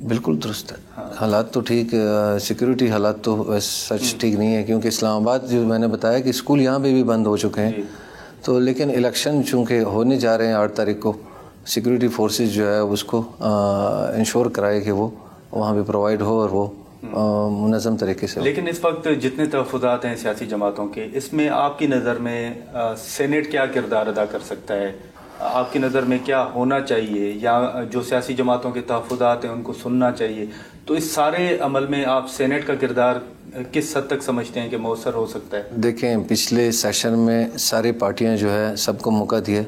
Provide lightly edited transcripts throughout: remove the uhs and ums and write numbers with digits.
بالکل درست ہے. حالات تو ٹھیک, سیکیورٹی حالات تو سچ ٹھیک نہیں ہے, کیونکہ اسلام آباد جو میں نے بتایا کہ اسکول یہاں پہ بھی بند ہو چکے ہیں. تو لیکن الیکشن چونکہ ہونے جا رہے ہیں 8 تاریخ کو, سیکیورٹی فورسز جو ہے اس کو انشور کرائے کہ وہ وہاں پہ پرووائڈ ہو اور وہ منظم طریقے سے. لیکن اس وقت جتنے تحفظات ہیں سیاسی جماعتوں کے, اس میں آپ کی نظر میں سینٹ کیا کردار ادا کر سکتا ہے؟ آپ کی نظر میں کیا ہونا چاہیے, یا جو سیاسی جماعتوں کے تحفظات ہیں ان کو سننا چاہیے؟ تو اس سارے عمل میں آپ سینٹ کا کردار کس حد تک سمجھتے ہیں کہ مؤثر ہو سکتا ہے؟ دیکھیں, پچھلے سیشن میں ساری پارٹیاں جو ہے سب کو موقع دیا,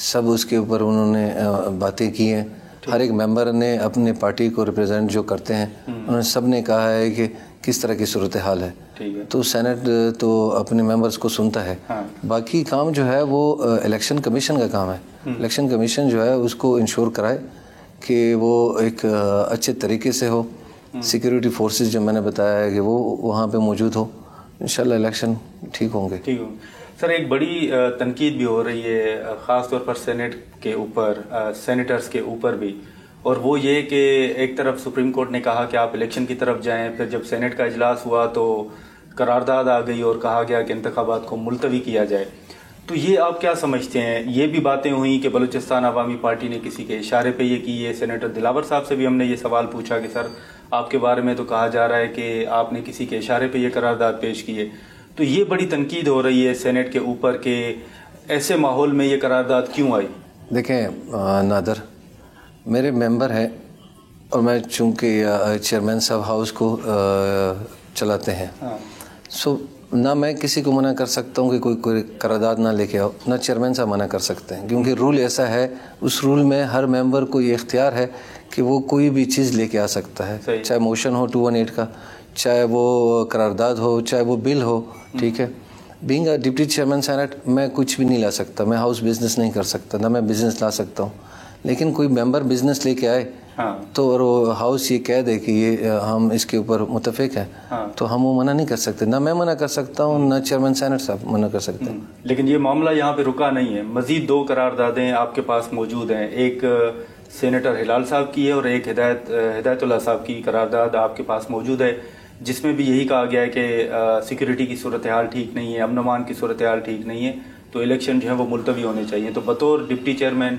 سب اس کے اوپر انہوں نے باتیں کی ہیں. ہر ایک ممبر نے اپنے پارٹی کو ریپرزینٹ جو کرتے ہیں انہوں نے سب نے کہا ہے کہ کس طرح کی صورتحال ہے. تو سینٹ تو اپنے ممبرز کو سنتا ہے. باقی کام جو ہے وہ الیکشن کمیشن کا کام ہے. الیکشن کمیشن جو ہے اس کو انشور کرائے کہ وہ ایک اچھے طریقے سے ہو. سیکیورٹی فورسز جو میں نے بتایا ہے کہ وہ وہاں پہ موجود ہو, انشاءاللہ الیکشن ٹھیک ہوں گے. سر, ایک بڑی تنقید بھی ہو رہی ہے خاص طور پر سینٹ کے اوپر, سینیٹرز کے اوپر بھی, اور وہ یہ کہ ایک طرف سپریم کورٹ نے کہا کہ آپ الیکشن کی طرف جائیں, پھر جب سینٹ کا اجلاس ہوا تو قرارداد آ گئی اور کہا گیا کہ انتخابات کو ملتوی کیا جائے. تو یہ آپ کیا سمجھتے ہیں؟ یہ بھی باتیں ہوئیں کہ بلوچستان عوامی پارٹی نے کسی کے اشارے پہ یہ کی ہے. سینیٹر دلاور صاحب سے بھی ہم نے یہ سوال پوچھا کہ سر آپ کے بارے میں تو کہا جا رہا ہے کہ آپ نے کسی کے اشارے پہ یہ قرارداد پیش کی ہے. تو یہ بڑی تنقید ہو رہی ہے سینٹ کے اوپر کہ ایسے ماحول میں یہ قرارداد کیوں آئی؟ دیکھیں نادر, میرے ممبر ہیں اور میں چونکہ چیئرمین صاحب ہاؤس کو چلاتے ہیں, سو نہ میں کسی کو منع کر سکتا ہوں کہ کوئی قرارداد نہ لے کے آؤ, نہ چیئرمین صاحب منع کر سکتے ہیں, کیونکہ رول ایسا ہے. اس رول میں ہر ممبر کو یہ اختیار ہے کہ وہ کوئی بھی چیز لے کے آ سکتا ہے, چاہے موشن ہو 218 کا, چاہے وہ قرارداد ہو, چاہے وہ بل ہو. ٹھیک ہے, being a deputy chairman senate میں کچھ بھی نہیں لا سکتا, میں ہاؤس بزنس نہیں کر سکتا, نہ میں بزنس لا سکتا ہوں. لیکن کوئی ممبر بزنس لے کے آئے تو اور وہ ہاؤس یہ کہہ دے کہ یہ ہم اس کے اوپر متفق ہیں, تو ہم وہ منع نہیں کر سکتے. نہ میں منع کر سکتا ہوں, نہ چیئرمین سینٹ صاحب منع کر سکتے ہیں. لیکن یہ معاملہ یہاں پہ رکا نہیں ہے, مزید 2 قراردادیں آپ کے پاس موجود ہیں. ایک سینیٹر ہلال صاحب کی ہے اور ایک ہدایت اللہ صاحب کی قرارداد آپ کے پاس موجود ہے, جس میں بھی یہی کہا گیا ہے کہ سیکیورٹی کی صورتحال ٹھیک نہیں ہے, امن امان کی صورتحال ٹھیک نہیں ہے, تو الیکشن جو ہے وہ ملتوی ہونے چاہیے. تو بطور ڈپٹی چیئرمین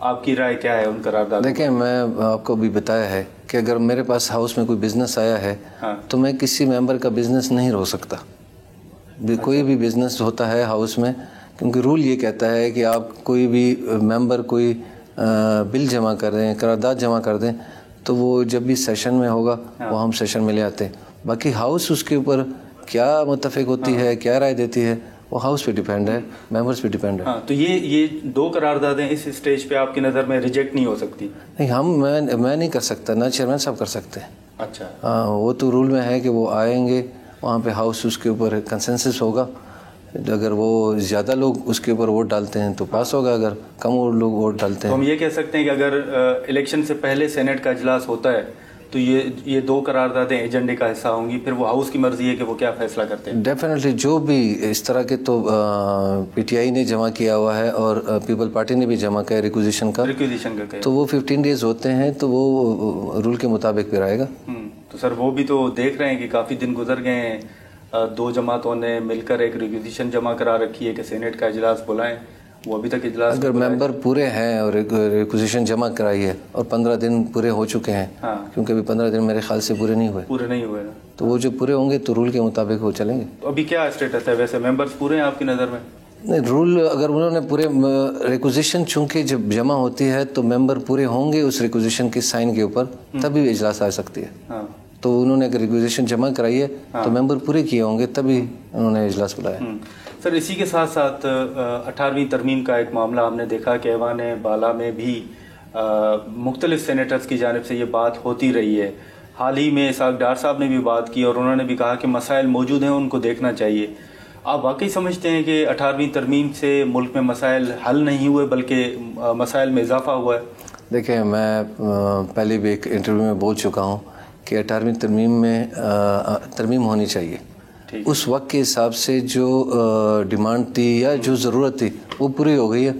آپ کی رائے کیا ہے ان قرارداد؟ دیکھیں, میں آپ کو بھی بتایا ہے کہ اگر میرے پاس ہاؤس میں کوئی بزنس آیا ہے تو میں کسی ممبر کا بزنس نہیں روک سکتا. کوئی بھی بزنس ہوتا ہے ہاؤس میں, کیونکہ رول یہ کہتا ہے کہ آپ کوئی بھی ممبر کوئی بل جمع کر دیں, قرارداد جمع کر دیں, تو وہ جب بھی سیشن میں ہوگا وہ ہم سیشن میں لے آتے ہیں. باقی ہاؤس اس کے اوپر کیا متفق ہوتی ہے, کیا رائے دیتی ہے, وہ ہاؤس پہ ڈیپینڈ ہے, ممبرس پہ ڈیپینڈ ہے. تو یہ 2 قراردادیں اس اسٹیج پہ آپ کی نظر میں ریجیکٹ نہیں ہو سکتی؟ نہیں, میں نہیں کر سکتا, نہ چیئرمین صاحب کر سکتے ہیں. اچھا, ہاں, وہ تو رول میں ہے کہ وہ آئیں گے, وہاں پہ ہاؤس اس کے اوپر کنسنسس ہوگا. اگر وہ زیادہ لوگ اس کے اوپر ووٹ ڈالتے ہیں تو پاس ہوگا, اگر کم لوگ ووٹ ڈالتے ہیں. تو ہم یہ کہہ سکتے ہیں کہ اگر الیکشن سے پہلے سینٹ کا اجلاس ہوتا ہے تو یہ 2 قراردادیں ایجنڈے کا حصہ ہوں گی, پھر وہ ہاؤس کی مرضی ہے کہ وہ کیا فیصلہ کرتے ہیں. ڈیفینیٹلی جو بھی اس طرح کے تو پی ٹی آئی نے جمع کیا ہوا ہے اور پیپل پارٹی نے بھی جمع کیا ریکوزیشن کا, تو وہ 15 ڈیز ہوتے ہیں, تو وہ رول کے مطابق پھر آئے گا. تو سر وہ بھی تو دیکھ رہے ہیں کہ کافی دن گزر گئے ہیں, 2 جماعتوں نے مل کر ایک ریکوزیشن جمع کرا رکھی ہے کہ سینٹ کا اجلاس بلائیں, وہ ابھی تک اجلاس. اگر ممبر پورے ہیں اور ریکوزیشن جمع کرائی ہے اور 15 دن پورے ہو چکے ہیں, کیونکہ ابھی 15 دن میرے خیال سے پورے نہیں ہوئے, تو وہ جو پورے ہوں گے تو رول کے مطابق وہ چلیں گے. تو ابھی کیا اسٹیٹس ہے ویسے, ممبرز پورے ہیں آپ کی نظر میں؟ نہیں, رول اگر انہوں نے پورے ریکوزیشن چونکہ جب جمع ہوتی ہے تو ممبر پورے ہوں گے اس ریکوزیشن کی سائن کے اوپر, تبھی اجلاس آ سکتی ہے. تو انہوں نے اگر ریکوزیشن جمع کرائی ہے تو ممبر پورے کیے ہوں گے, تبھی انہوں نے اجلاس بلایا. سر, اسی کے ساتھ ساتھ 18ویں ترمیم کا ایک معاملہ ہم نے دیکھا کہ ایوان بالا میں بھی مختلف سینیٹرز کی جانب سے یہ بات ہوتی رہی ہے. حال ہی میں اسحاق ڈار صاحب نے بھی بات کی اور انہوں نے بھی کہا کہ مسائل موجود ہیں, ان کو دیکھنا چاہیے. آپ واقعی سمجھتے ہیں کہ 18ویں ترمیم سے ملک میں مسائل حل نہیں ہوئے بلکہ مسائل میں اضافہ ہوا ہے؟ دیکھیں, میں پہلے بھی ایک انٹرویو میں بول چکا ہوں کہ 18ویں ترمیم میں ترمیم ہونی چاہیے. اس وقت کے حساب سے جو ڈیمانڈ تھی یا جو ضرورت تھی وہ پوری ہو گئی ہے.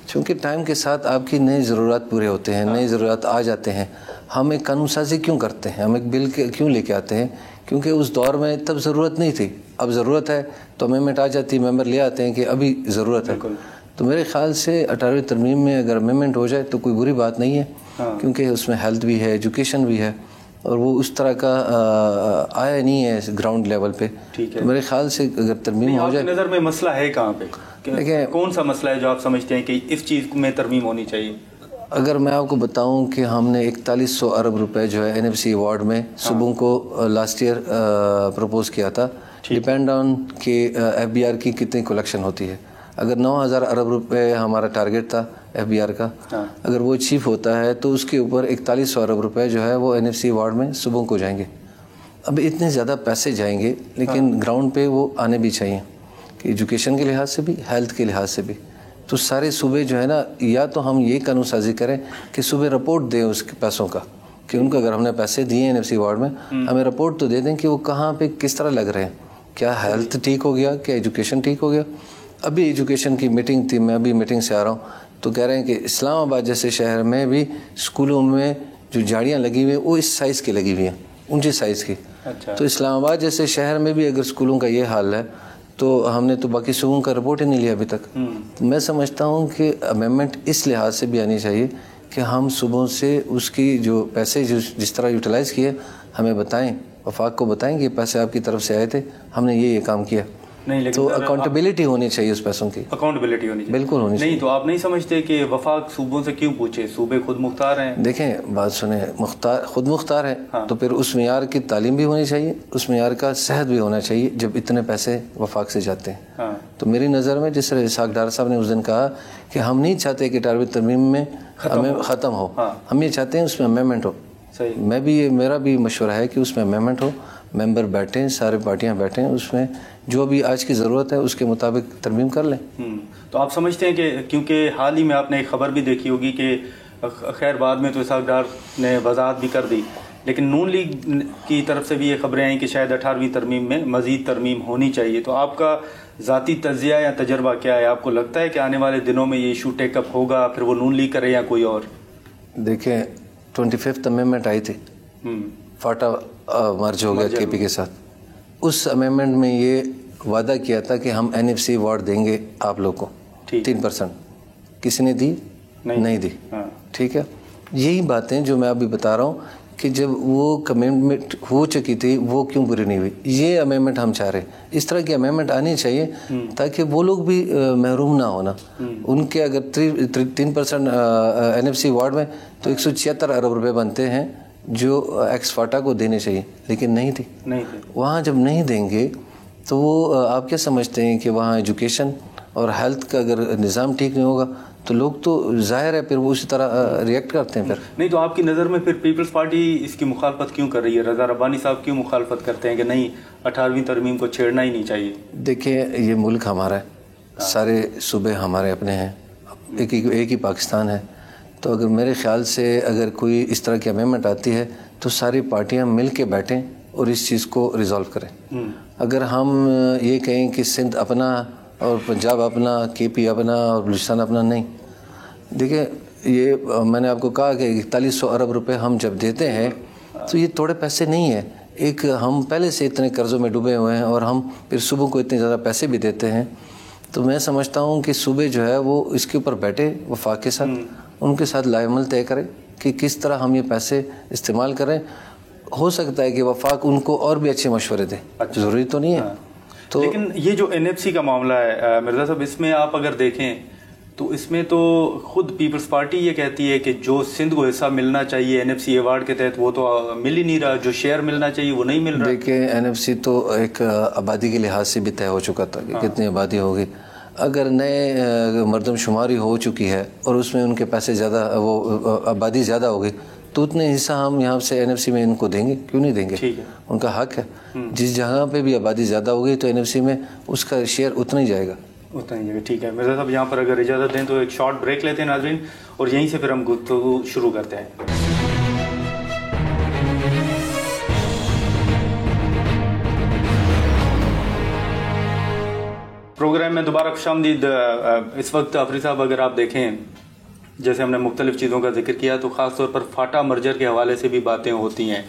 چونکہ ٹائم کے ساتھ آپ کی نئی ضروریات پورے ہوتے ہیں, نئی ضروریات آ جاتے ہیں. ہم ایک قانون سازی کیوں کرتے ہیں, ہم ایک بل کیوں لے کے آتے ہیں؟ کیونکہ اس دور میں تب ضرورت نہیں تھی, اب ضرورت ہے تو امendment آ جاتی, ممبر لے آتے ہیں کہ ابھی ضرورت ہے. تو میرے خیال سے 18ویں ترمیم میں اگر امendment ہو جائے تو کوئی بری بات نہیں ہے, کیونکہ اس میں ہیلتھ بھی ہے, ایجوکیشن بھی ہے, اور وہ اس طرح کا آیا نہیں ہے گراؤنڈ لیول پہ. تو میرے خیال سے اگر ترمیم ہو جائے. نظر میں مسئلہ ہے کہاں پہ, کون سا مسئلہ ہے جو آپ سمجھتے ہیں کہ اس چیز میں ترمیم ہونی چاہیے؟ اگر میں آپ کو بتاؤں کہ ہم نے 4100 ارب روپے جو ہے NFC ایوارڈ میں صوبوں کو لاسٹ ایئر پروپوز کیا تھا, ڈپینڈ آن کہ FBR کی کتنی کلیکشن ہوتی ہے. اگر 9000 ارب روپے ہمارا ٹارگیٹ تھا FBR کا, اگر وہ اچیو ہوتا ہے تو اس کے اوپر 4100 ارب روپے جو ہے وہ NFC ایوارڈ میں صوبوں کو جائیں گے. اب اتنے زیادہ پیسے جائیں گے, لیکن گراؤنڈ پہ وہ آنے بھی چاہیے, کہ ایجوکیشن کے لحاظ سے بھی, ہیلتھ کے لحاظ سے بھی. تو سارے صوبے جو ہے نا, یا تو ہم یہ قانون سازی کریں کہ صوبے رپورٹ دیں اس کے پیسوں کا, کہ ان کو اگر ہم نے پیسے دیے ہیں NFC ایوارڈ میں, ہمیں رپورٹ تو دے دیں کہ وہ کہاں پہ کس طرح لگ رہے ہیں, کیا ہیلتھ ٹھیک ہو گیا, کیا ایجوکیشن ٹھیک ہو گیا. ابھی ایجوکیشن کی میٹنگ تھی, میں ابھی میٹنگ سے آ رہا ہوں, تو کہہ رہے ہیں کہ اسلام آباد جیسے شہر میں بھی اسکولوں میں جو جھاڑیاں لگی ہوئی ہیں وہ اس سائز کی لگی ہوئی ہیں, اونچے سائز کی. تو اسلام آباد جیسے شہر میں بھی اگر اسکولوں کا یہ حال ہے تو ہم نے تو باقی صوبوں کا رپورٹ ہی نہیں لیا ابھی تک. میں سمجھتا ہوں کہ امendment اس لحاظ سے بھی آنی چاہیے کہ ہم صوبوں سے اس کی جو پیسے جس طرح یوٹیلائز کیے ہمیں بتائیں, وفاق کو بتائیں کہ یہ پیسے آپ کی طرف سے آئے تھے, ہم نے یہ کام کیا. تو اکاؤنٹیبلٹی ہونی چاہیے اس پیسوں کی, اکاؤنٹیبلٹی ہونی چاہیے, بالکل ہونی چاہیے. نہیں تو آپ نہیں سمجھتے کہ وفاق صوبوں سے کیوں پوچھے, صوبے خود مختار ہیں؟ دیکھیں بات سنیں, خود مختار ہے تو پھر اس معیار کی تعلیم بھی ہونی چاہیے, اس معیار کا صحت بھی ہونا چاہیے جب اتنے پیسے وفاق سے جاتے ہیں. تو میری نظر میں جس طرح اسحاق ڈار صاحب نے اس دن کہا کہ ہم نہیں چاہتے کہ 18ویں ترمیم میں ہمیں ختم ہو, ہم یہ چاہتے ہیں اس میں امendment ہو. میں بھی یہ میرا بھی مشورہ ہے کہ اس میں امendment ہو, ممبر بیٹھیں, سارے پارٹیاں بیٹھیں, اس میں جو بھی آج کی ضرورت ہے اس کے مطابق ترمیم کر لیں. تو آپ سمجھتے ہیں کہ کیونکہ حال ہی میں آپ نے ایک خبر بھی دیکھی ہوگی کہ خیر بعد میں تو اسحاق ڈار نے وضاحت بھی کر دی, لیکن نون لیگ کی طرف سے بھی یہ خبریں آئیں کہ شاید 18ویں ترمیم میں مزید ترمیم ہونی چاہیے. تو آپ کا ذاتی تجزیہ یا تجربہ کیا ہے؟ آپ کو لگتا ہے کہ آنے والے دنوں میں یہ ایشو ٹیک اپ ہوگا, پھر وہ نون لیگ کرے یا کوئی اور؟ دیکھیں 25th امendment آئی تھی, فاٹا مرج ہو گیا KP کے ساتھ. اس امendment میں یہ وعدہ کیا تھا کہ ہم NFC ایوارڈ دیں گے آپ لوگ کو 3%. کسی نے دی؟ نہیں دی. ٹھیک ہے, یہی باتیں جو میں ابھی بتا رہا ہوں کہ جب وہ کمٹمنٹ ہو چکی تھی وہ کیوں پوری نہیں ہوئی. یہ امendment ہم چاہ رہے ہیں, اس طرح کی امendment آنی چاہیے تاکہ وہ لوگ بھی محروم نہ ہونا. ان کے اگر 3% NFC ایوارڈ میں تو 176 ارب روپے بنتے ہیں جو ایکس فاٹا کو دینے چاہیے, لیکن نہیں تھی. وہاں جب نہیں دیں گے تو وہ آپ کیا سمجھتے ہیں کہ وہاں ایجوکیشن اور ہیلتھ کا اگر نظام ٹھیک نہیں ہوگا تو لوگ تو ظاہر ہے پھر وہ اسی طرح ریئیکٹ کرتے ہیں. پھر نہیں تو آپ کی نظر میں پھر پیپلز پارٹی اس کی مخالفت کیوں کر رہی ہے؟ رضا ربانی صاحب کیوں مخالفت کرتے ہیں کہ نہیں 18ویں ترمیم کو چھیڑنا ہی نہیں چاہیے؟ دیکھیں یہ ملک ہمارا ہے, سارے صوبے ہمارے اپنے ہیں, ایک ہی پاکستان ہے. تو اگر میرے خیال سے اگر کوئی اس طرح کی امendment آتی ہے تو ساری پارٹیاں مل کے بیٹھیں اور اس چیز کو ریزالو کریں. اگر ہم یہ کہیں کہ سندھ اپنا اور پنجاب اپنا, KP اپنا اور بلوچستان اپنا, نہیں. دیکھیں یہ میں نے آپ کو کہا کہ 4100 ارب روپے ہم جب دیتے ہیں تو یہ تھوڑے پیسے نہیں ہیں. ایک ہم پہلے سے اتنے قرضوں میں ڈوبے ہوئے ہیں اور ہم پھر صوبوں کو اتنے زیادہ پیسے بھی دیتے ہیں. تو میں سمجھتا ہوں کہ صوبے جو ہے وہ اس کے اوپر بیٹھے وفاق کے ساتھ, ان کے ساتھ لائحہ عمل طے کریں کہ کس طرح ہم یہ پیسے استعمال کریں. ہو سکتا ہے کہ وفاق ان کو اور بھی اچھے مشورے دے, ضروری تو نہیں ہے. تو لیکن یہ جو NFC کا معاملہ ہے مرزا صاحب, اس میں آپ اگر دیکھیں تو اس میں تو خود پیپلز پارٹی یہ کہتی ہے کہ جو سندھ کو حصہ ملنا چاہیے NFC ایوارڈ کے تحت وہ تو مل ہی نہیں رہا, جو شیئر ملنا چاہیے وہ نہیں مل رہا. دیکھیں NFC تو ایک آبادی کے لحاظ سے بھی طے ہو چکا تھا کہ کتنی آبادی ہوگی. اگر نئے مردم شماری ہو چکی ہے اور اس میں ان کے پیسے زیادہ, وہ آبادی زیادہ ہوگی, تو اتنے حصہ ہم یہاں سے NFC میں ان کو دیں گے, کیوں نہیں دیں گے؟ ان کا حق ہے. جس جگہ پہ بھی آبادی زیادہ ہوگی تو NFC میں اس کا شیئر اتنا ہی جائے گا. ٹھیک ہے مرزا صاحب, یہاں پر اگر اجازت دیں تو ایک شارٹ بریک لیتے ہیں ناظرین, اور یہیں سے پھر ہم گفتگو شروع کرتے ہیں. پروگرام پروگرام میں دوبارہ خوش آمدید. اس وقت آفری صاحب اگر آپ دیکھیں جیسے ہم نے مختلف چیزوں کا ذکر کیا تو خاص طور پر فاٹا مرجر کے حوالے سے بھی باتیں ہوتی ہیں,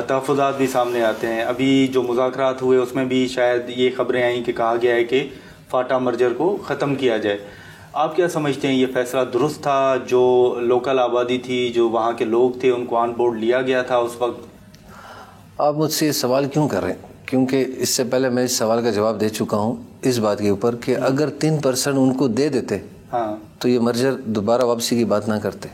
تحفظات بھی سامنے آتے ہیں. ابھی جو مذاکرات ہوئے اس میں بھی شاید یہ خبریں آئیں کہ کہا گیا ہے کہ فاٹا مرجر کو ختم کیا جائے. آپ کیا سمجھتے ہیں یہ فیصلہ درست تھا؟ جو لوکل آبادی تھی, جو وہاں کے لوگ تھے, ان کو آن بورڈ لیا گیا تھا اس وقت؟ آپ مجھ سے یہ سوال کیوں کر رہے ہیں؟ کیونکہ اس سے پہلے میں اس سوال کا جواب دے چکا ہوں اس بات کے اوپر کہ اگر 3% ان کو دے دیتے تو یہ مرجر دوبارہ واپسی کی بات نہ کرتے.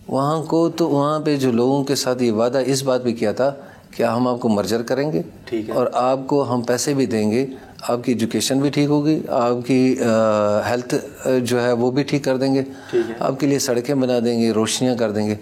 وہاں کو تو وہاں پہ جو لوگوں کے ساتھ یہ وعدہ اس بات بھی کیا تھا کہ ہم آپ کو مرجر کریں گے اور آپ کو ہم پیسے بھی دیں گے, آپ کی ایجوکیشن بھی ٹھیک ہوگی, آپ کی ہیلتھ جو ہے وہ بھی ٹھیک کر دیں گے, آپ کے لیے سڑکیں بنا دیں گے, روشنیاں کر دیں گے.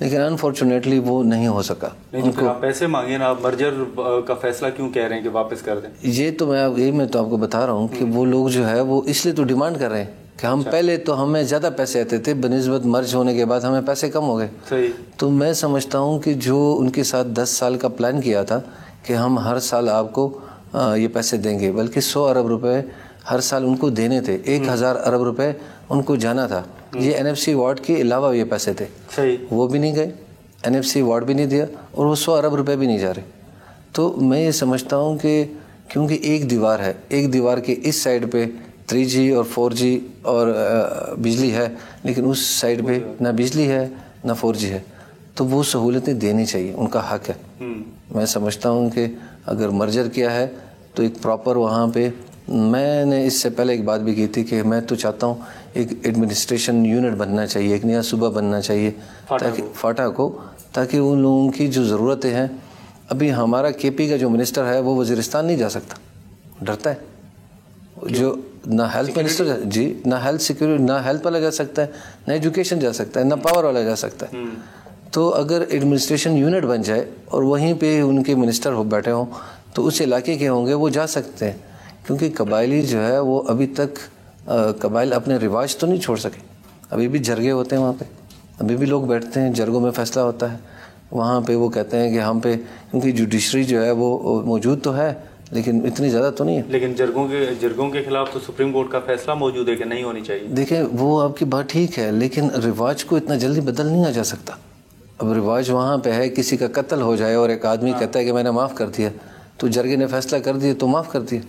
لیکن انفارچونیٹلی وہ نہیں ہو سکا. نہیں تو آپ پیسے مانگے نا, آپ مرجر کا فیصلہ کیوں کہہ رہے ہیں کہ واپس کر دیں؟ یہ تو میں تو آپ کو بتا رہا ہوں کہ وہ لوگ جو ہے وہ اس لیے تو ڈیمانڈ کر رہے ہیں کہ ہم پہلے تو ہمیں زیادہ پیسے آتے تھے, بنسبت مرج ہونے کے بعد ہمیں پیسے کم ہو گئے. صحیح. تو میں سمجھتا ہوں کہ جو ان کے ساتھ 10 سال کا پلان کیا تھا کہ ہم ہر سال آپ کو یہ پیسے دیں گے, بلکہ 100 ارب روپے ہر سال ان کو دینے تھے, 1000 ارب روپے ان کو جانا تھا. یہ NFC وارڈ کے علاوہ یہ پیسے تھے. صحیح. وہ بھی نہیں گئے, NFC وارڈ بھی نہیں دیا, اور وہ 100 ارب روپے بھی نہیں جا رہے. تو میں یہ سمجھتا ہوں کہ کیونکہ ایک دیوار ہے, ایک دیوار کے اس سائڈ پہ 3G اور 4G اور بجلی ہے, لیکن اس سائڈ پہ نہ بجلی ہے نہ 4G ہے, تو وہ سہولتیں دینی چاہیے, ان کا حق ہے. میں سمجھتا ہوں کہ اگر مرجر کیا ہے تو ایک پراپر وہاں پہ, میں نے اس سے پہلے ایک بات بھی کی تھی کہ میں تو چاہتا ہوں ایک ایڈمنسٹریشن یونٹ بننا چاہیے, ایک نیا صوبہ بننا چاہیے فاٹا کو, تاکہ ان لوگوں کی جو ضرورتیں ہیں. ابھی ہمارا KP کا جو منسٹر ہے وہ وزیرستان نہیں جا سکتا, ڈرتا ہے. جو نہ ہیلتھ منسٹر جی, نہ ہیلتھ سیکورٹی, نہ ہیلتھ والا جا سکتا ہے, نہ ایجوکیشن جا سکتا ہے, نہ پاور والا جا سکتا ہے. تو اگر ایڈمنسٹریشن یونٹ بن جائے اور وہیں پہ ان کے منسٹر بیٹھے ہوں تو اس علاقے کے ہوں گے, وہ جا سکتے ہیں. کیونکہ قبائلی جو ہے وہ ابھی تک قبائل اپنے رواج تو نہیں چھوڑ سکے. ابھی بھی جرگے ہوتے ہیں وہاں پہ, ابھی بھی لوگ بیٹھتے ہیں, جرگوں میں فیصلہ ہوتا ہے. وہاں پہ وہ کہتے ہیں کہ ہم پہ, کیونکہ جوڈیشری جو ہے وہ موجود تو ہے لیکن اتنی زیادہ تو نہیں ہے. لیکن جرگوں کے خلاف تو سپریم کورٹ کا فیصلہ موجود ہے کہ نہیں ہونی چاہیے. دیکھیں وہ آپ کی بات ٹھیک ہے, لیکن رواج کو اتنا جلدی بدل نہیں آ جا سکتا. اب رواج وہاں پہ ہے, کسی کا قتل ہو جائے اور ایک آدمی کہتا ہے کہ میں نے معاف کر دیا, تو جرگے نے فیصلہ کر دیا تو معاف کر دیا.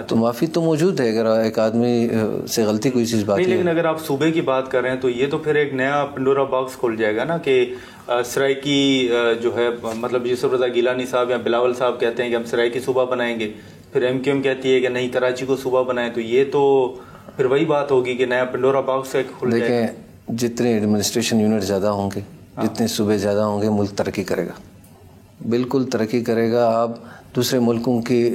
تو معافی تو موجود ہے اگر ایک آدمی سے غلطی کوئی چیز بات ہے. لیکن اگر آپ صوبے کی بات کر رہے ہیں تو یہ تو پھر ایک نیا پنڈورا باکس کھل جائے گا نا کہ سرائکی جو ہے, مطلب یوسف رضا گیلانی صاحب یا بلاول صاحب کہتے ہیں کہ ہم سرائکی صوبہ بنائیں گے, پھر MQM کہتی ہے کہ نہیں کراچی کو صوبہ بنائیں, تو یہ تو پھر وہی بات ہوگی کہ نیا پنڈورا باکس کھل جائے گا. دیکھیں جتنے ایڈمنسٹریشن یونٹ زیادہ ہوں گے, جتنے صوبے زیادہ ہوں گے, ملک ترقی کرے گا, بالکل ترقی کرے گا. آپ دوسرے ملکوں کی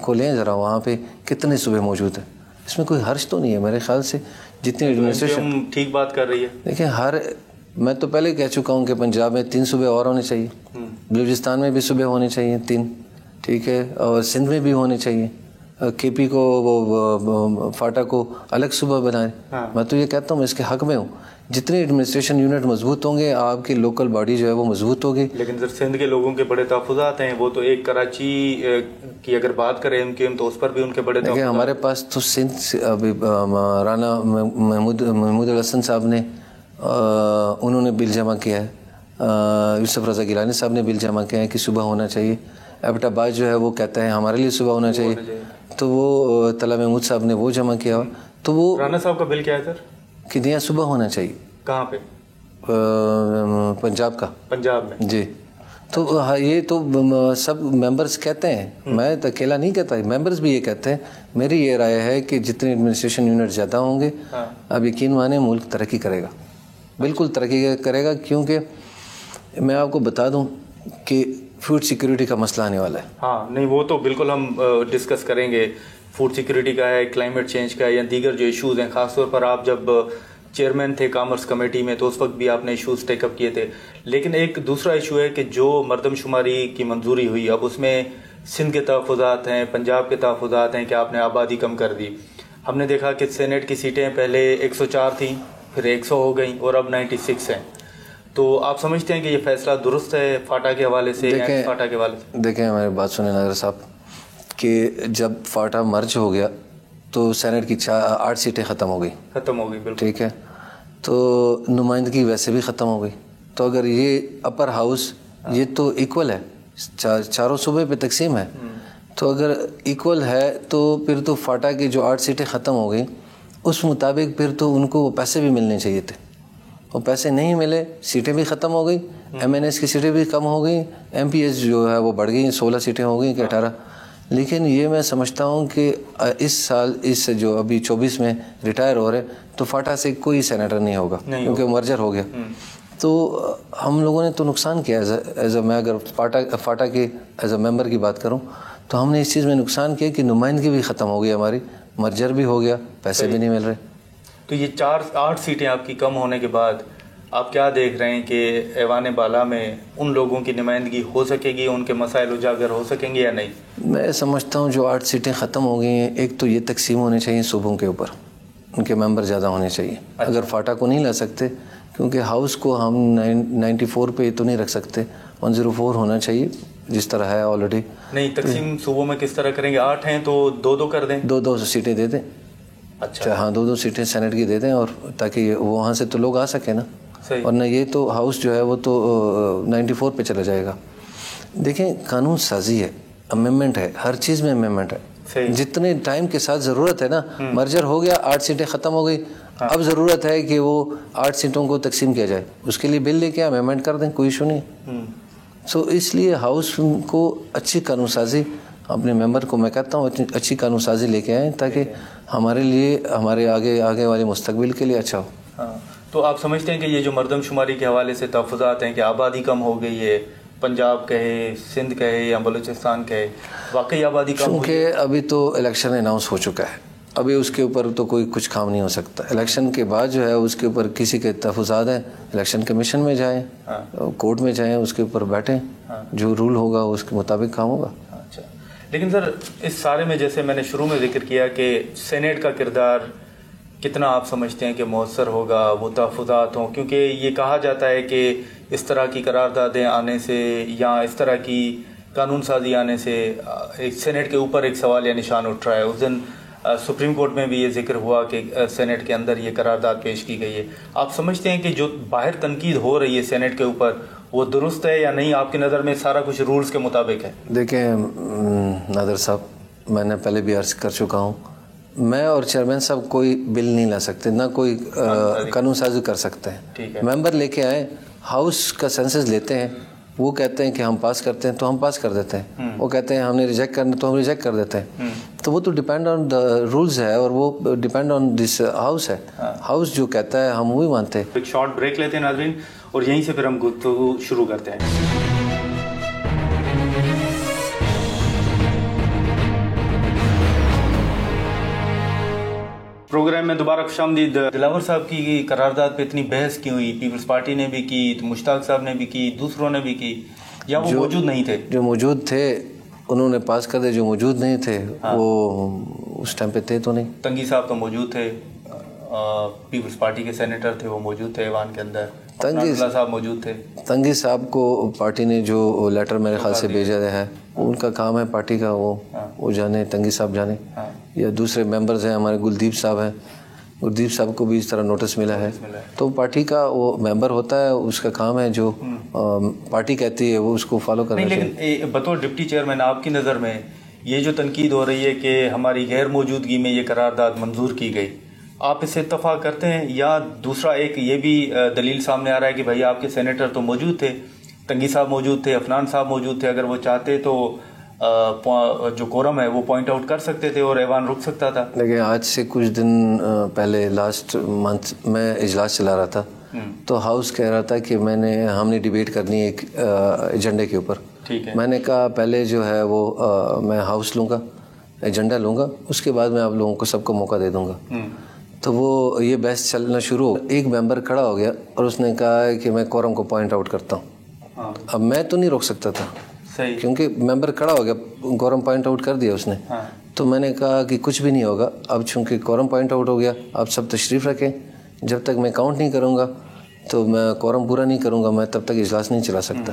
کو لیں ذرا, وہاں پہ کتنے صوبے موجود ہیں, اس میں کوئی حرج تو نہیں ہے میرے خیال سے. جتنے ایڈمنسٹریشن ٹھیک بات کر رہی ہے. دیکھیں میں تو پہلے کہہ چکا ہوں کہ پنجاب میں 3 صوبے اور ہونے چاہیے, بلوچستان میں بھی صوبے ہونے چاہیے 3, ٹھیک ہے, اور سندھ میں بھی ہونے چاہیے. KP کو وہ فاٹا کو الگ صوبہ بنائیں. میں تو یہ کہتا ہوں, میں اس کے حق میں ہوں. جتنے ایڈمنسٹریشن یونٹ مضبوط ہوں گے, آپ کی لوکل باڈی جو ہے وہ مضبوط ہوگی. لیکن سر سندھ کے لوگوں کے بڑے تحفظات ہیں, وہ تو ایک کراچی کی اگر بات کریں MQM تو اس پر بھی ان کے بڑے تحفظات. ہمارے پاس تو سندھ ابھی رانا محمود الحسن صاحب نے انہوں نے بل جمع کیا ہے, یوسف رضا گیلانی صاحب نے بل جمع کیا ہے کہ صوبہ ہونا چاہیے. ایبٹ آباد جو ہے وہ کہتا ہے ہمارے لیے صوبہ ہونا چاہیے, تو وہ طلعت محمود صاحب نے وہ جمع کیا. تو وہ رانا صاحب کا بل کیا ہے سر کہ نیا صوبہ ہونا چاہیے. کہاں پہ؟ پنجاب کا, پنجاب میں جی. تو یہ تو سب ممبرز کہتے ہیں, میں تو اکیلا نہیں کہتا, ممبرز بھی یہ کہتے ہیں. میری یہ رائے ہے کہ جتنے ایڈمنسٹریشن یونٹ زیادہ ہوں گے, اب یقین مانیں ملک ترقی کرے گا, بالکل ترقی کرے گا. کیونکہ میں آپ کو بتا دوں کہ فوڈ سیکیورٹی کا مسئلہ آنے والا ہے. ہاں نہیں وہ تو بالکل ہم ڈسکس کریں گے, فوڈ سیکیورٹی کا ہے, کلائمیٹ چینج کا ہے, یا دیگر جو ایشوز ہیں. خاص طور پر آپ جب چیئرمین تھے کامرس کمیٹی میں تو اس وقت بھی آپ نے ایشوز ٹیک اپ کیے تھے. لیکن ایک دوسرا ایشو ہے کہ جو مردم شماری کی منظوری ہوئی, اب اس میں سندھ کے تحفظات ہیں, پنجاب کے تحفظات ہیں کہ آپ نے آبادی کم کر دی. ہم نے دیکھا کہ سینیٹ کی سیٹیں پہلے 104 تھیں, پھر 100 ہو گئیں, اور اب 96 ہیں. تو آپ سمجھتے ہیں کہ یہ فیصلہ درست ہے فاٹا کے حوالے سے؟ دیکھیں ہماری بات سنیں ناظر صاحب, کہ جب فاٹا مرج ہو گیا تو سینٹ کی 8 سیٹیں ختم ہو گئی بالکل ٹھیک ہے. تو نمائندگی ویسے بھی ختم ہو گئی. تو اگر یہ اپر ہاؤس یہ تو ایکول ہے, چاروں صوبے پہ تقسیم ہے, تو اگر ایکول ہے تو پھر تو فاٹا کی جو 8 سیٹیں ختم ہو گئی اس مطابق پھر تو ان کو وہ پیسے بھی ملنے چاہیے تھے. وہ پیسے نہیں ملے, سیٹیں بھی ختم ہو گئی, ایم این ایس کی سیٹیں بھی کم ہو گئیں, ایم پی ایس جو ہے وہ بڑھ گئی, 16 سیٹیں ہو گئیں کہ 18. لیکن یہ میں سمجھتا ہوں کہ اس سال اس جو ابھی 24 میں ریٹائر ہو رہے تو فاٹا سے کوئی سینیٹر نہیں ہوگا کیونکہ مرجر ہو گیا. تو ہم لوگوں نے تو نقصان کیا ایز اے میں اگر فاٹا کے ایز اے ممبر کی بات کروں تو ہم نے اس چیز میں نقصان کیا کہ نمائندگی بھی ختم ہو گئی ہماری, مرجر بھی ہو گیا, پیسے بھی نہیں مل رہے. تو یہ 8 سیٹیں آپ کی کم ہونے کے بعد آپ کیا دیکھ رہے ہیں کہ ایوان بالا میں ان لوگوں کی نمائندگی ہو سکے گی, ان کے مسائل اجاگر ہو سکیں گے یا نہیں؟ میں سمجھتا ہوں جو 8 سیٹیں ختم ہو گئی ہیں, ایک تو یہ تقسیم ہونے چاہیے صوبوں کے اوپر, ان کے ممبر زیادہ ہونے چاہیے. اگر فاٹا کو نہیں لا سکتے کیونکہ ہاؤس کو ہم 94 پہ تو نہیں رکھ سکتے, 104 ہونا چاہیے جس طرح ہے آلریڈی. نہیں تقسیم صوبوں میں کس طرح کریں گے؟ 8 ہیں تو 2 کر دیں, 2 سیٹیں دے دیں. اچھا ہاں 2 سیٹیں سینٹ کی دے دیں, اور تاکہ وہاں سے تو لوگ آ سکیں نا, ورنہ یہ تو ہاؤس جو ہے وہ تو 94 پہ چلا جائے گا. دیکھیں قانون سازی ہے, امینڈمنٹ ہے, ہر چیز میں امینڈمنٹ ہے. جتنے ٹائم کے ساتھ ضرورت ہے نا, مرجر ہو گیا, 8 سیٹیں ختم ہو گئی, اب ضرورت ہے کہ وہ 8 سیٹوں کو تقسیم کیا جائے, اس کے لیے بل لے کے امینڈمنٹ کر دیں, کوئی ایشو نہیں. سو اس لیے ہاؤس کو اچھی قانون سازی, اپنے ممبر کو میں کہتا ہوں اچھی قانون سازی لے کے آئیں تاکہ ہمارے لیے, ہمارے آگے والے مستقبل کے لیے اچھا ہو. تو آپ سمجھتے ہیں کہ یہ جو مردم شماری کے حوالے سے تحفظات ہیں کہ آبادی کم ہو گئی ہے, پنجاب کہے, سندھ کہے یا بلوچستان کہے, واقعی آبادی کم ہوئی؟ کیونکہ ابھی تو الیکشن اناؤنس ہو چکا ہے, ابھی اس کے اوپر تو کوئی کام نہیں ہو سکتا. الیکشن کے بعد جو ہے اس کے اوپر کسی کے تحفظات ہیں, الیکشن کمیشن میں جائیں, کورٹ میں جائیں, اس کے اوپر بیٹھیں, جو رول ہوگا اس کے مطابق کام ہوگا. اچھا, لیکن سر اس سارے میں جیسے میں نے شروع میں ذکر کیا کہ سینیٹ کا کردار کتنا آپ سمجھتے ہیں کہ مؤثر ہوگا وہ تحفظات ہوں, کیونکہ یہ کہا جاتا ہے کہ اس طرح کی قراردادیں آنے سے یا اس طرح کی قانون سازی آنے سے سینیٹ کے اوپر ایک سوال یا نشان اٹھ رہا ہے. اس دن سپریم کورٹ میں بھی یہ ذکر ہوا کہ سینیٹ کے اندر یہ قرارداد پیش کی گئی ہے. آپ سمجھتے ہیں کہ جو باہر تنقید ہو رہی ہے سینیٹ کے اوپر وہ درست ہے یا نہیں؟ آپ کی نظر میں سارا کچھ رولز کے مطابق ہے؟ دیکھیں نادر صاحب, میں نے پہلے بھی عرض کر چکا ہوں, میں اور چیئرمین صاحب کوئی بل نہیں لا سکتے, نہ کوئی قانون سازی کر سکتے ہیں. ممبر لے کے آئیں, ہاؤس کا سینسس لیتے ہیں, وہ کہتے ہیں کہ ہم پاس کرتے ہیں تو ہم پاس کر دیتے ہیں, وہ کہتے ہیں ہم نے ریجیکٹ کرنا تو ہم ریجیکٹ کر دیتے ہیں. تو وہ تو ڈیپینڈ آن دا رولز ہے, اور وہ ڈیپینڈ آن دس ہاؤس ہے. ہاؤس جو کہتا ہے ہم وہی مانتے ہیں. ایک شارٹ بریک لیتے ہیں ناظرین, اور یہیں سے پھر ہم گفتگو شروع کرتے ہیں. پروگرام میں دوبارہ خوش آمدید. دلاور صاحب کی قرارداد پہ اتنی بحث کیوں ہوئی؟ پیپلز پارٹی نے بھی کی, مشتاق صاحب نے بھی کی, دوسروں نے بھی کی, یا وہ موجود نہیں تھے؟ جو موجود تھے انہوں نے پاس کر دے, جو موجود نہیں تھے وہ اس ٹائم پہ تھے تو نہیں. تنگی صاحب تو موجود تھے, پیپلز پارٹی کے سینیٹر تھے, وہ موجود تھے ایوان کے اندر. تنگی صاحب موجود تھے. تنگی صاحب کو پارٹی نے جو لیٹر میرے خیال سے بھیجا ہے, ان کا کام ہے پارٹی کا, وہ جانے, تنگی صاحب جانے, یا دوسرے ممبرز ہیں ہمارے, گلدیپ صاحب ہیں, گلدیپ صاحب کو بھی اس طرح نوٹس ملا ہے. تو پارٹی کا وہ ممبر ہوتا ہے, اس کا کام ہے جو پارٹی کہتی ہے وہ اس کو فالو کرنا چاہیے. لیکن بطور ڈپٹی چیئرمین آپ کی نظر میں یہ جو تنقید ہو رہی ہے کہ ہماری غیر موجودگی میں یہ قرارداد منظور کی گئی, آپ اس سے اتفاق کرتے ہیں؟ یا دوسرا ایک یہ بھی دلیل سامنے آ رہا ہے کہ بھائی آپ کے سینیٹر تو موجود تھے, تنگی صاحب موجود تھے, عفنان صاحب موجود تھے, اگر وہ چاہتے تو جو کورم ہے وہ پوائنٹ آؤٹ کر سکتے تھے اور ایوان رک سکتا تھا. لیکن آج سے کچھ دن پہلے لاسٹ منتھ میں اجلاس چلا رہا تھا, تو ہاؤس کہہ رہا تھا کہ ہم نے ڈیبیٹ کرنی ہے ایک ایجنڈے کے اوپر. میں نے کہا پہلے جو ہے وہ میں ہاؤس لوں گا, ایجنڈا لوں گا, اس کے بعد میں آپ لوگوں کو سب کو موقع دے دوں گا. تو وہ یہ بحث چلنا شروع ہو, ایک ممبر کھڑا ہو گیا اور اس نے کہا کہ میں کورم کو پوائنٹ آؤٹ کرتا ہوں. اب میں تو نہیں روک سکتا تھا کیونکہ ممبر کھڑا ہو گیا, کورم پوائنٹ آؤٹ کر دیا اس نے. تو میں نے کہا کہ کچھ بھی نہیں ہوگا, اب چونکہ کورم پوائنٹ آؤٹ ہو گیا, آپ سب تشریف رکھیں, جب تک میں کاؤنٹ نہیں کروں گا تو میں کورم پورا نہیں کروں گا, میں تب تک اجلاس نہیں چلا سکتا.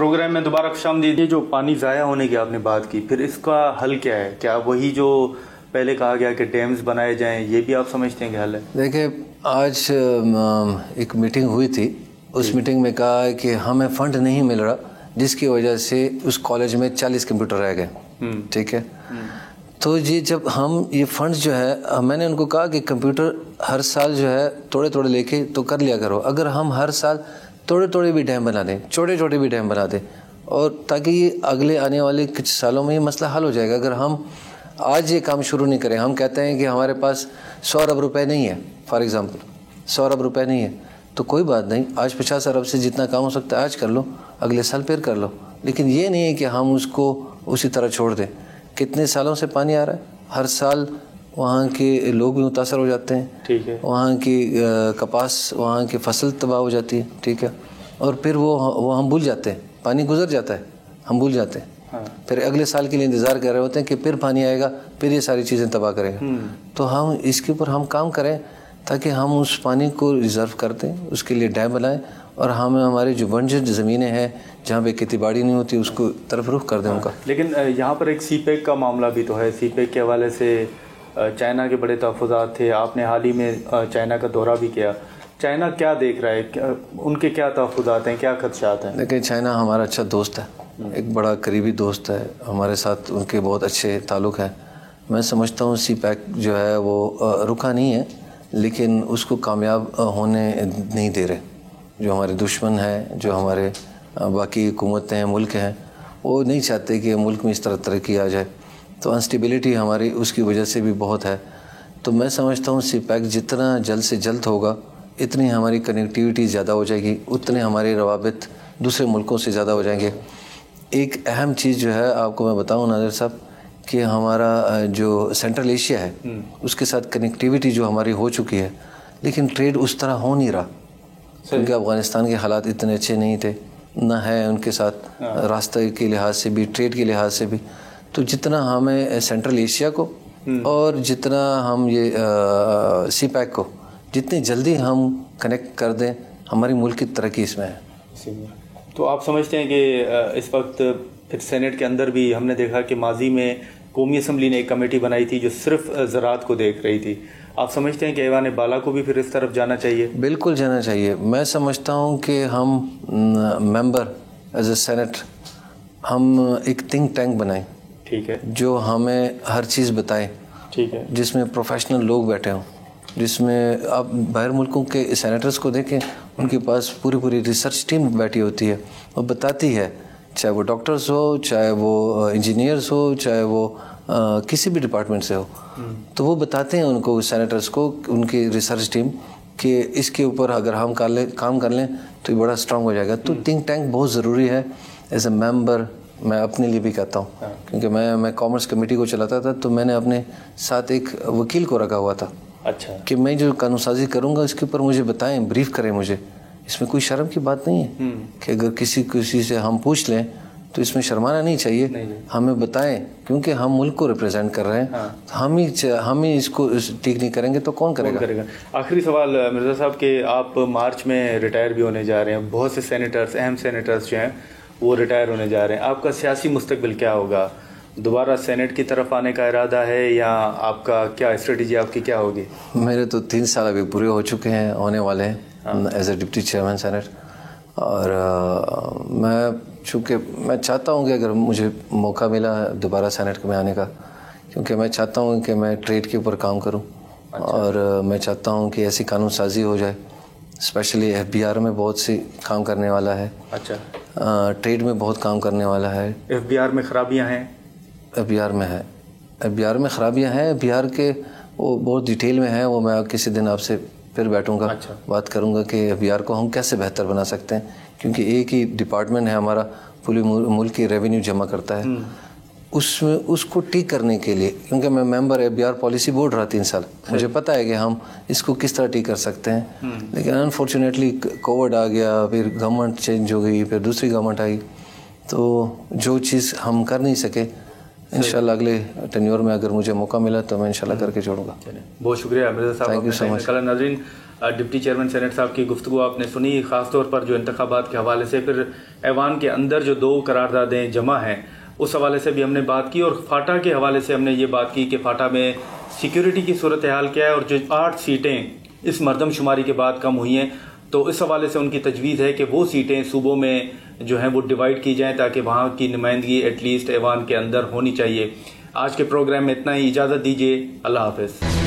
پروگرام میں دوبارہ خوشامدید. یہ جو پانی ضائع ہونے کی آپ نے بات کی, پھر اس کا حل کیا ہے؟ کیا وہی جو پہلے کہا گیا کہ ڈیمز بنائے جائیں, یہ بھی آپ سمجھتے ہیں کہ حل ہے؟ دیکھیں, آج ایک میٹنگ ہوئی تھی, اس میٹنگ میں کہا ہے کہ ہمیں فنڈ نہیں مل رہا, جس کی وجہ سے اس کالج میں 40 کمپیوٹر رہ گئے. ٹھیک ہے, تو یہ جب ہم یہ فنڈ جو ہے, میں نے ان کو کہا کہ کمپیوٹر ہر سال جو ہے توڑے لے کے تو کر لیا کرو. اگر ہم ہر سال توڑے بھی ڈیم بنا دیں, چھوٹے بھی ڈیم بنا دیں, اور تاکہ یہ اگلے آنے والے کچھ سالوں میں یہ مسئلہ حل ہو جائے گا. اگر ہم آج یہ کام شروع نہیں کریں, ہم کہتے ہیں کہ ہمارے پاس 100 ارب روپے نہیں ہے, فار ایگزامپل 100 ارب روپے نہیں ہے, تو کوئی بات نہیں, آج 50 ارب سے جتنا کام ہو سکتا ہے آج کر لو, اگلے سال پھر کر لو. لیکن یہ نہیں ہے کہ ہم اس کو اسی طرح چھوڑ دیں. کتنے سالوں سے پانی آ رہا ہے, ہر سال وہاں کے لوگ بھی متاثر ہو جاتے ہیں. ٹھیک ہے, وہاں کی کپاس, وہاں کی فصل تباہ ہو جاتی ہے. ٹھیک ہے, اور پھر وہ ہم بھول جاتے ہیں, پانی گزر جاتا ہے, ہم بھول جاتے ہیں, پھر اگلے سال کے لیے انتظار کر رہے ہوتے ہیں کہ پھر پانی آئے گا, پھر یہ ساری چیزیں تباہ کرے گا. تو ہم اس کے اوپر ہم کام کریں تاکہ ہم اس پانی کو ریزرو کر دیں, اس کے لیے ڈیم بنائیں, اور ہمیں ہماری جو بنجر زمینیں ہیں جہاں پہ کھیتی باڑی نہیں ہوتی اس کو طرف رخ کر دیں ان کا. لیکن یہاں پر ایک سی پیک کا معاملہ بھی تو ہے. سی پیک کے حوالے سے چائنا کے بڑے تحفظات تھے, آپ نے حال ہی میں چائنا کا دورہ بھی کیا. چائنا کیا دیکھ رہا ہے, ان کے کیا تحفظات ہیں, کیا خدشات ہیں؟ لیکن چائنا ہمارا اچھا دوست ہے, ایک بڑا قریبی دوست ہے ہمارے ساتھ, ان کے بہت اچھے تعلق ہیں. میں سمجھتا ہوں سی پیک جو ہے وہ رکا نہیں ہے, لیکن اس کو کامیاب ہونے نہیں دے رہے. جو ہمارے دشمن ہیں, جو ہمارے باقی حکومتیں ہیں, ملک ہیں, وہ نہیں چاہتے کہ ملک میں اس طرح ترقی آ جائے. تو انسٹیبلٹی ہماری اس کی وجہ سے بھی بہت ہے. تو میں سمجھتا ہوں سی پیک جتنا جلد سے جلد ہوگا اتنی ہماری کنیکٹیوٹی زیادہ ہو جائے گی, اتنے ہمارے روابط دوسرے ملکوں سے زیادہ ہو جائیں گے. ایک اہم چیز جو ہے آپ کو میں بتاؤں نادر صاحب, کہ ہمارا جو سینٹرل ایشیا ہے اس کے ساتھ کنیکٹیوٹی جو ہماری ہو چکی ہے, لیکن ٹریڈ اس طرح ہو نہیں رہا, کیونکہ افغانستان کے حالات اتنے اچھے نہیں تھے, نہ ہے ان کے ساتھ راستے کے لحاظ سے بھی, ٹریڈ کے لحاظ سے بھی. تو جتنا ہمیں سینٹرل ایشیا کو اور جتنا ہم یہ سی پیک کو جتنی جلدی ہم کنیکٹ کر دیں, ہماری ملک کی ترقی اس میں ہے. تو آپ سمجھتے ہیں کہ اس وقت پھر سینٹ کے اندر بھی ہم نے دیکھا کہ ماضی میں قومی اسمبلی نے ایک کمیٹی بنائی تھی جو صرف زراعت کو دیکھ رہی تھی. آپ سمجھتے ہیں کہ ایوان بالا کو بھی پھر اس طرف جانا چاہیے؟ بالکل جانا چاہیے. میں سمجھتا ہوں کہ ہم ممبر ایز اے سینٹ ہم ایک تھنک ٹینک بنائیں. ٹھیک ہے, جو ہمیں ہر چیز بتائے. ٹھیک ہے, جس میں پروفیشنل لوگ بیٹھے ہوں, جس میں آپ باہر ملکوں کے سینیٹرز کو دیکھیں, ان کے پاس پوری ریسرچ ٹیم بیٹھی ہوتی ہے, وہ بتاتی ہے, چاہے وہ ڈاکٹرز ہو, چاہے وہ انجینئرز ہو, چاہے وہ کسی بھی ڈپارٹمنٹ سے ہو, تو وہ بتاتے ہیں ان کو, سینیٹرز کو, ان کی ریسرچ ٹیم, کہ اس کے اوپر اگر ہم کام کر لیں تو یہ بڑا اسٹرانگ ہو جائے گا. تو تھنک ٹینک بہت ضروری ہے. ایز اے ممبر میں اپنے لیے بھی کہتا ہوں, کیونکہ میں کامرس کمیٹی کو چلاتا تھا, تو میں نے اپنے ساتھ ایک وکیل کو رکھا ہوا تھا. اچھا, کہ میں جو قانون سازی کروں گا اس کے اوپر مجھے بتائیں, بریف کریں مجھے. اس میں کوئی شرم کی بات نہیں ہے کہ اگر کسی سے ہم پوچھ لیں تو اس میں شرمانا نہیں چاہیے. ہمیں بتائیں, کیونکہ ہم ملک کو ریپرزینٹ کر رہے ہیں. ہم ہی اس کو ٹھیک نہیں کریں گے تو کون کرے گا. آخری سوال مرزا صاحب, کہ آپ مارچ میں ریٹائر بھی ہونے جا رہے ہیں, بہت سے سینیٹرز, اہم سینیٹرز جو ہیں وہ ریٹائر ہونے جا رہے ہیں. آپ کا سیاسی مستقبل کیا ہوگا؟ دوبارہ سینٹ کی طرف آنے کا ارادہ ہے, یا آپ کا کیا اسٹریٹجی آپ کی کیا ہوگی؟ میرے تو 3 سال ابھی پورے ہو چکے ہیں, ہونے والے ہیں as a deputy chairman senate. اور چونکہ میں چاہتا ہوں کہ اگر مجھے موقع ملا دوبارہ سینٹ میں آنے کا, کیونکہ میں چاہتا ہوں کہ میں ٹریڈ کے اوپر کام کروں. اور میں چاہتا ہوں کہ ایسی قانون سازی ہو جائے, اسپیشلی FBR میں بہت سی کام کرنے والا ہے. اچھا, ٹریڈ میں بہت کام کرنے والا ہے. FBR میں خرابیاں ہیں؟ FBR میں ہے, FBR میں خرابیاں ہیں. FBR کے وہ بہت ڈیٹیل میں ہیں, وہ میں کسی دن آپ سے پھر بیٹھوں گا, بات کروں گا کہ FBR کو ہم کیسے بہتر بنا سکتے ہیں. کیونکہ ایک ہی ڈپارٹمنٹ ہے ہمارا, پوری ملک کی ریونیو جمع کرتا ہے. اس کو ٹھیک کرنے کے لیے, کیونکہ میں ممبر FBR پالیسی بورڈ رہا 3 سال, مجھے پتہ ہے کہ ہم اس کو کس طرح ٹھیک کر سکتے ہیں. لیکن انفارچونیٹلی کووڈ آ گیا, پھر گورنمنٹ چینج ہو گئی, پھر دوسری گورنمنٹ آئی, تو جو چیز ہم کر نہیں سکے, انشاءاللہ اگلے ٹینیور میں اگر مجھے موقع ملا تو میں انشاءاللہ کر کے چھوڑوں گا. بہت شکریہ مرزا صاحب. تھینک یو سو مچ. ناظرین, ڈپٹی چیئرمین سینٹ صاحب کی گفتگو آپ نے سنی، خاص طور پر جو انتخابات کے حوالے سے، پھر ایوان کے اندر جو 2 قراردادیں جمع ہیں اس حوالے سے بھی ہم نے بات کی، اور فاٹا کے حوالے سے ہم نے یہ بات کی کہ فاٹا میں سیکیورٹی کی صورتحال کیا ہے، اور جو 8 سیٹیں اس مردم شماری کے بعد کم ہوئی ہیں، تو اس حوالے سے ان کی تجویز ہے کہ وہ سیٹیں صوبوں میں جو ہیں وہ ڈیوائیڈ کی جائیں تاکہ وہاں کی نمائندگی ایٹ لیسٹ ایوان کے اندر ہونی چاہیے۔ آج کے پروگرام میں اتنا ہی، اجازت دیجیے، اللہ حافظ۔